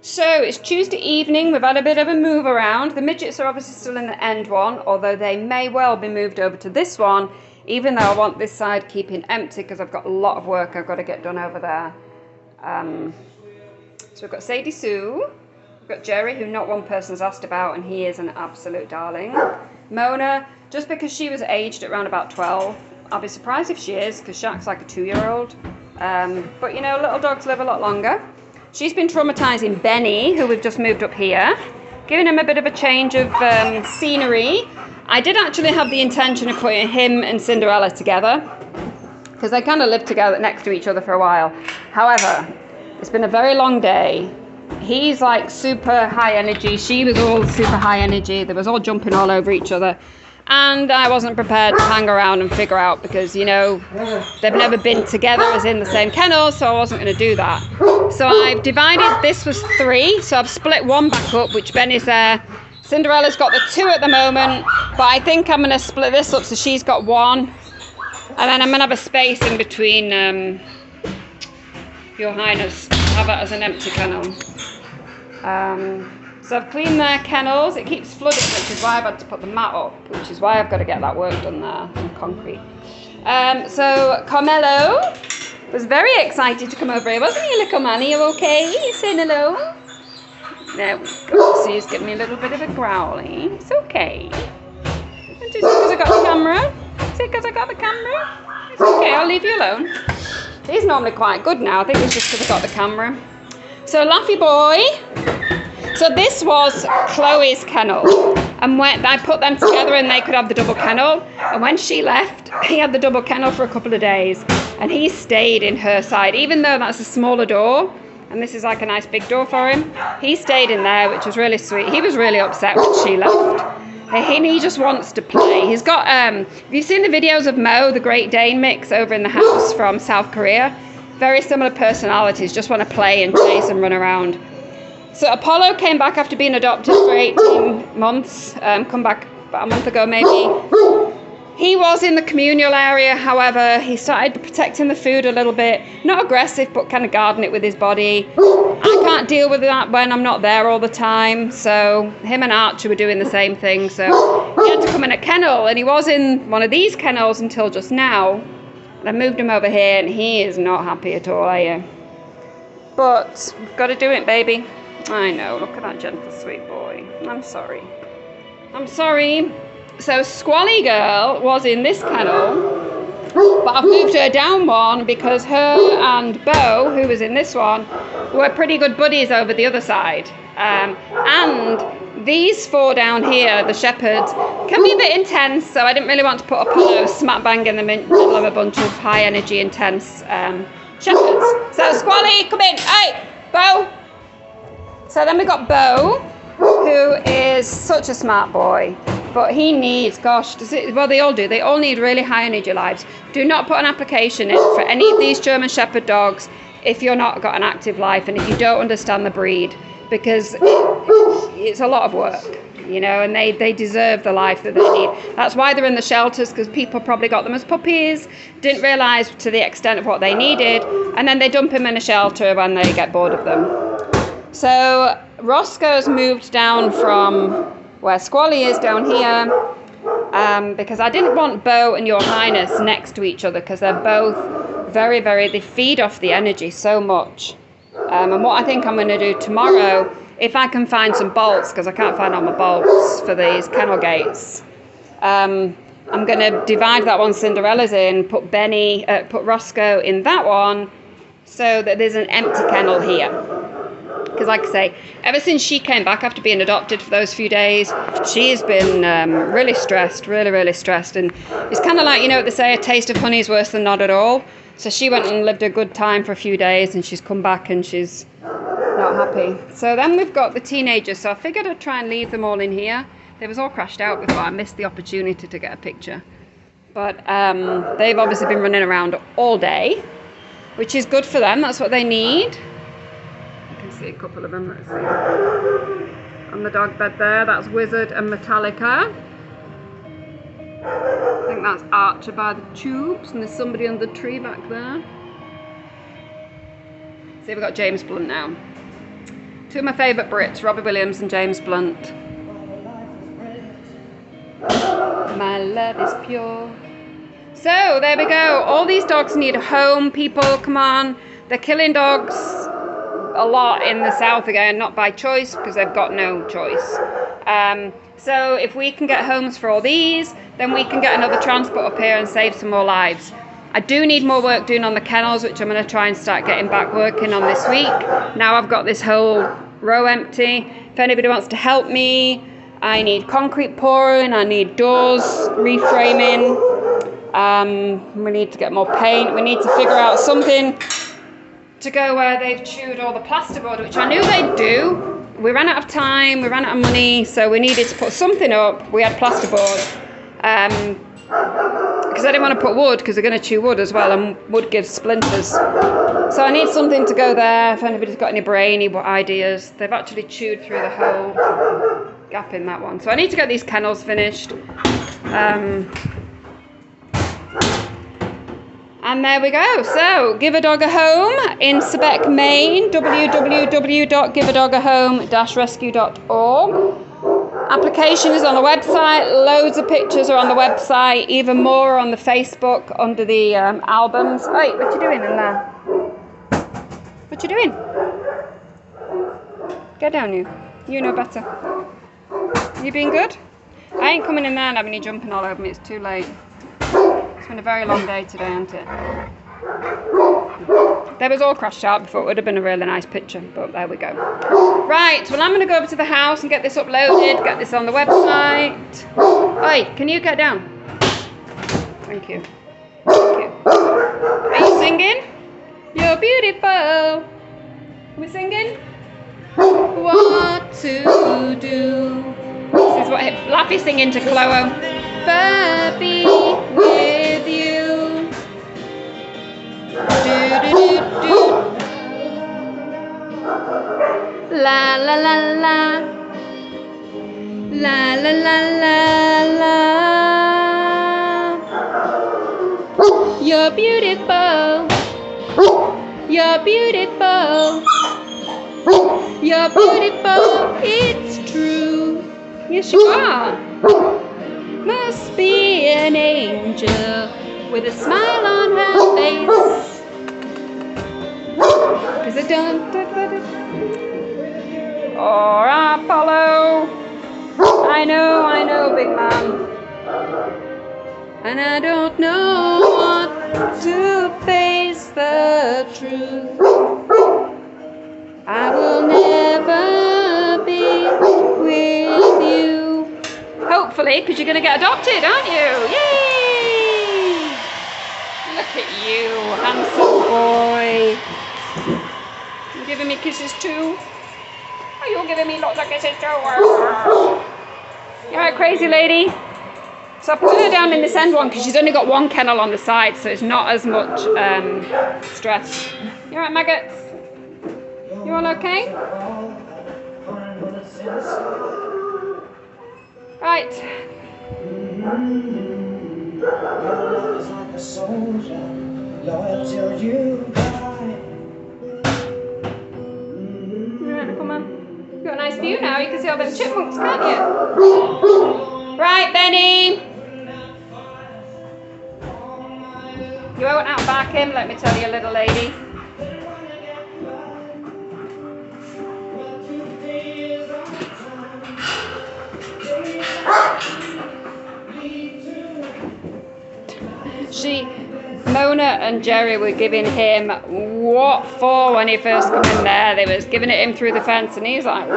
So it's Tuesday evening, we've had a bit of a move around. The midgets are obviously still in the end one, although they may well be moved over to this one, even though I want this side keeping empty because I've got a lot of work I've got to get done over there. So we've got Sadie Sue, we've got Jerry, who not one person's asked about, and he is an absolute darling. Mona, just because she was aged at around about 12, I'll be surprised if she is, because Shaq's like a 2-year-old. But you know, little dogs live a lot longer. She's been traumatising Benny, who we've just moved up here, giving him a bit of a change of scenery. I did actually have the intention of putting him and Cinderella together, because they kind of lived together next to each other for a while. However, it's been a very long day. He's like super high energy. She was all super high energy. They was all jumping all over each other. And I wasn't prepared to hang around and figure out because, you know, they've never been together as in the same kennel, so I wasn't going to do that. So I've divided, this was 3, so I've split one back up, which Benny's there. Cinderella's got the 2 at the moment, but I think I'm going to split this up so she's got 1. And then I'm going to have a space in between, Your Highness, have it as an empty kennel. So I've cleaned their kennels. It keeps flooding, which is why I've had to put the mat up, which is why I've got to get that work done there on concrete. So Carmelo was very excited to come over here, wasn't he, little man? Are you okay? You saying hello? There we go. So he's giving me a little bit of a growling. It's okay. It's just because I got the camera. Is it because I got the camera? It's okay, I'll leave you alone. He's normally quite good now. I think it's just because I got the camera. So Laffy boy. So this was Chloe's kennel, and when I put them together and they could have the double kennel, and when she left, he had the double kennel for a couple of days, and he stayed in her side, even though that's a smaller door, and this is like a nice big door for him. He stayed in there, which was really sweet. He was really upset when she left. He just wants to play. He's got, have you seen the videos of Mo, the Great Dane mix over in the house from South Korea? Very similar personalities, just want to play and chase and run around. So Apollo came back after being adopted for 18 months, come back about a month ago maybe. He was in the communal area, however, he started protecting the food a little bit. Not aggressive, but kind of guarding it with his body. I can't deal with that when I'm not there all the time, so him and Archie were doing the same thing, so he had to come in a kennel, and he was in one of these kennels until just now. And I moved him over here, and he is not happy at all, are you? But we've got to do it, baby. I know, look at that gentle, sweet boy. I'm sorry. I'm sorry. So Squally Girl was in this kennel, but I've moved her down one because her and Bo, who was in this one, were pretty good buddies over the other side. And these 4 down here, the shepherds, can be a bit intense, so I didn't really want to put Apollo smack bang in the middle of a bunch of high energy, intense shepherds. So Squally, come in. Hey, Bo. So then we got Bo, who is such a smart boy, but he needs, gosh, well, they all do. They all need really high energy lives. Do not put an application in for any of these German Shepherd dogs if you're not got an active life and if you don't understand the breed, because it's a lot of work, you know, and they deserve the life that they need. That's why they're in the shelters, because people probably got them as puppies, didn't realise to the extent of what they needed, and then they dump them in a shelter when they get bored of them. So Roscoe's moved down from where Squally is down here, because I didn't want Bo and Your Highness next to each other, because they're both they feed off the energy so much. And what I think I'm going to do tomorrow, if I can find some bolts, because I can't find all my bolts for these kennel gates, I'm going to divide that one Cinderella's in, put Roscoe in that one, so that there's an empty kennel here. Because like I say, ever since she came back after being adopted for those few days, she's been really stressed, really stressed. And it's kind of like, you know what they say, a taste of honey is worse than not at all. So she went and lived a good time for a few days, and she's come back and she's not happy. So then we've got the teenagers. So I figured I'd try and leave them all in here. They was all crashed out before. I missed the opportunity to get a picture. But they've obviously been running around all day, which is good for them. That's what they need. See a couple of them, let's see. On the dog bed there, that's Wizard and Metallica. I think that's Archer by the tubes, and there's somebody under the tree back there. See, we've got James Blunt now. Two of my favourite Brits, Robbie Williams and James Blunt. My love is pure. So, there we go. All these dogs need a home, people. Come on. They're killing dogs a lot in the south again, not by choice, because they've got no choice. So, if we can get homes for all these, then we can get another transport up here and save some more lives. I do need more work doing on the kennels, which I'm going to try and start getting back working on this week. Now I've got this whole row empty. If anybody wants to help me, I need concrete pouring, I need doors reframing, we need to get more paint, we need to figure out something to go where they've chewed all the plasterboard, which I knew they'd do. We ran out of time, we ran out of money, so we needed to put something up. We had plasterboard. Because I didn't want to put wood, because they're going to chew wood as well, and wood gives splinters. So I need something to go there, if anybody's got any brainy ideas. They've actually chewed through the whole gap in that one. So I need to get these kennels finished. And there we go. So, Give a Dog a Home in Sebec, Maine, www.giveadogahome-rescue.org. Application is on the website, loads of pictures are on the website, even more on the Facebook under the albums. Hey, what you doing in there? What you doing? Get down, you. You know better. You been good? I ain't coming in there and having you jumping all over me, it's too late. It's been a very long day today, hasn't it? They was all crashed out before. It would have been a really nice picture, but there we go. Right, well, I'm going to go over to the house and get this uploaded, get this on the website. Oi, can you get down? Thank you. Thank you. Are you singing? You're beautiful. Are we singing? What to do? This is what Laffy's singing to Chloe. Be with you. Do, do, do, do. La la la la. La la la la la. You're beautiful. You're beautiful. You're beautiful. It's true. Yes, you are. Must be an angel with a smile on her face. Is it done? Or Apollo. I know, big man. And I don't know what to face the truth. I will never be with you. Hopefully, because you're going to get adopted, aren't you? Yay! Look at you, handsome boy. You giving me kisses too? Are you giving me lots of kisses too? You alright, crazy lady? So I put her down in this end one because she's only got one kennel on the side, so it's not as much stress. You alright, maggots? You all okay? Right. Right, come on. You've got a nice view now. You can see all them chipmunks, can't you? Right, Benny. You won't outback him, let me tell you, little lady. Mona and Jerry were giving him what for when he first come in there. They was giving it him through the fence and he's like,